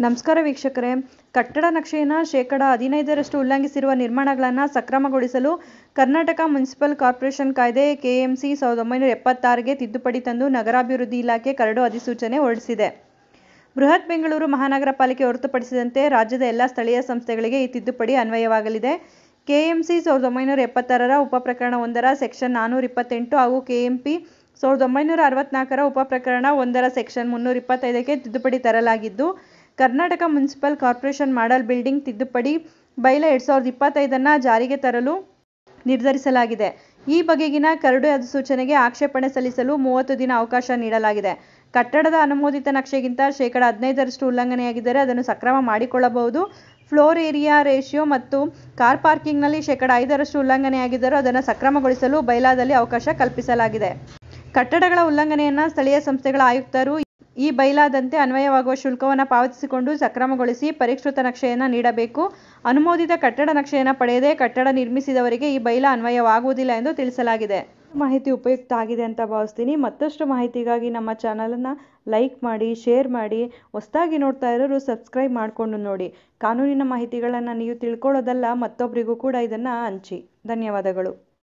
ನಮಸ್ಕಾರ ವೀಕ್ಷಕರೇ, ಕಟ್ಟಡ ನಕ್ಷೆಯನ್ನು 15% ಉಲ್ಲಂಘಿಸಿರುವ ನಿರ್ಮಾಣಗಳನ್ನು ಸಕ್ರಮಗೊಳಿಸಲು ಕರ್ನಾಟಕ ಮುನ್ಸಿಪಲ್ ಕಾರ್ಪೊರೇಷನ್ ಕಾಯ್ದೆ KMC 1976ಗೆ ತಿದ್ದುಪಡಿ ತಂದು ನಗರಾಭಿವೃದ್ಧಿ ಇಲಾಖೆ ಕರಡು ಅಧಿಸೂಚನೆ ಹೊರಡಿಸಿದೆ. ಬೃಹತ್ ಬೆಂಗಳೂರು ಮಹಾನಗರ ಪಾಲಿಕೆ ಹೊರತುಪಡಿಸಿದಂತೆ ರಾಜ್ಯದ ಎಲ್ಲ ಸ್ಥಳೀಯ ಸಂಸ್ಥೆಗಳಿಗೆ ಈ ತಿದ್ದುಪಡಿ ಅನ್ವಯವಾಗಲಿದೆ. KMC 1976ರ ಉಪಪ್ರಕರಣ 1ರ ಸೆಕ್ಷನ್ 428 ಹಾಗೂ KMP 1964ರ ಉಪಪ್ರಕರಣ 1ರ ಸೆಕ್ಷನ್ 325ಕ್ಕೆ ತಿದ್ದುಪಡಿ ತರಲಾಗಿದ್ದು, Karnataka municipal corporation model building ತಿದ್ದುಪಡಿ ಬೈಲಾ 2025 ಜಾರಿಗೆ ತರಲು ನಿರ್ಧರಿಸಲಾಗಿದೆ. ಈ ಬಗೆಗಿನ ಕರಡು ಅಧಿಸೂಚನೆಗೆ ಆಕ್ಷೇಪಣೆ ಸಲ್ಲಿಸಲು 30 ದಿನ ಅವಕಾಶ ನೀಡಲಾಗಿದೆ. ಕಟ್ಟಡದ ಅನುಮೋದಿತ ನಕ್ಷೆಗಿಂತ 15% ಉಲ್ಲಂಘನೆಯಾಗಿದ್ದರೆ ಅದನ್ನು ಸಕ್ರಮ ಮಾಡಿಕೊಳ್ಳಬಹುದು. ಫ್ಲೋರ್ ಏರಿಯಾ ರೇಷಿಯೋ ಮತ್ತು ಕಾರ್ ಪಾರ್ಕಿಂಗ್ನಲ್ಲಿ 5% ಉಲ್ಲಂಘನೆಯಾಗಿದ್ದರೂ ಅದನ್ನು ಸಕ್ರಮಗೊಳಿಸಲು ಬೈಲಾದಲ್ಲಿ ಅವಕಾಶ ಕಲ್ಪಿಸಲಾಗಿದೆ. ಕಟ್ಟಡಗಳ ಉಲ್ಲಂಘನೆಯನ್ನು ಸ್ಥಳೀಯ ಸಂಸ್ಥೆಗಳ ಆಯುಕ್ತರು ಈ ಬೈಲಾದಂತೆ ಅನ್ವಯವಾಗುವ ಶುಲ್ಕವನ್ನು ಪಾವತಿಸಿಕೊಂಡು ಸಕ್ರಮಗೊಳಿಸಿ ಪರಿಷ್ಕೃತ ನಕ್ಷೆಯನ್ನು ನೀಡಬೇಕು. ಅನುಮೋದಿತ ಕಟ್ಟಡ ನಕ್ಷೆಯನ್ನು ಪಡೆಯದೆ ಕಟ್ಟಡ ನಿರ್ಮಿಸಿದವರಿಗೆ ಈ ಬೈಲಾ ಅನ್ವಯವಾಗುವುದಿಲ್ಲ ಎಂದು ತಿಳಿಸಲಾಗಿದೆ. ಮಾಹಿತಿ ಉಪಯುಕ್ತ ಆಗಿದೆ ಅಂತ ಭಾವಿಸ್ತೀನಿ. ಮತ್ತಷ್ಟು ಮಾಹಿತಿಗಾಗಿ ನಮ್ಮ ಚಾನಲನ್ನು ಲೈಕ್ ಮಾಡಿ, ಶೇರ್ ಮಾಡಿ. ಹೊಸದಾಗಿ ನೋಡ್ತಾ ಇರೋರು ಸಬ್ಸ್ಕ್ರೈಬ್ ಮಾಡಿಕೊಂಡು ನೋಡಿ. ಕಾನೂನಿನ ಮಾಹಿತಿಗಳನ್ನು ನೀವು ತಿಳ್ಕೊಳ್ಳೋದಲ್ಲ, ಮತ್ತೊಬ್ಬರಿಗೂ ಕೂಡ ಇದನ್ನು ಹಂಚಿ. ಧನ್ಯವಾದಗಳು.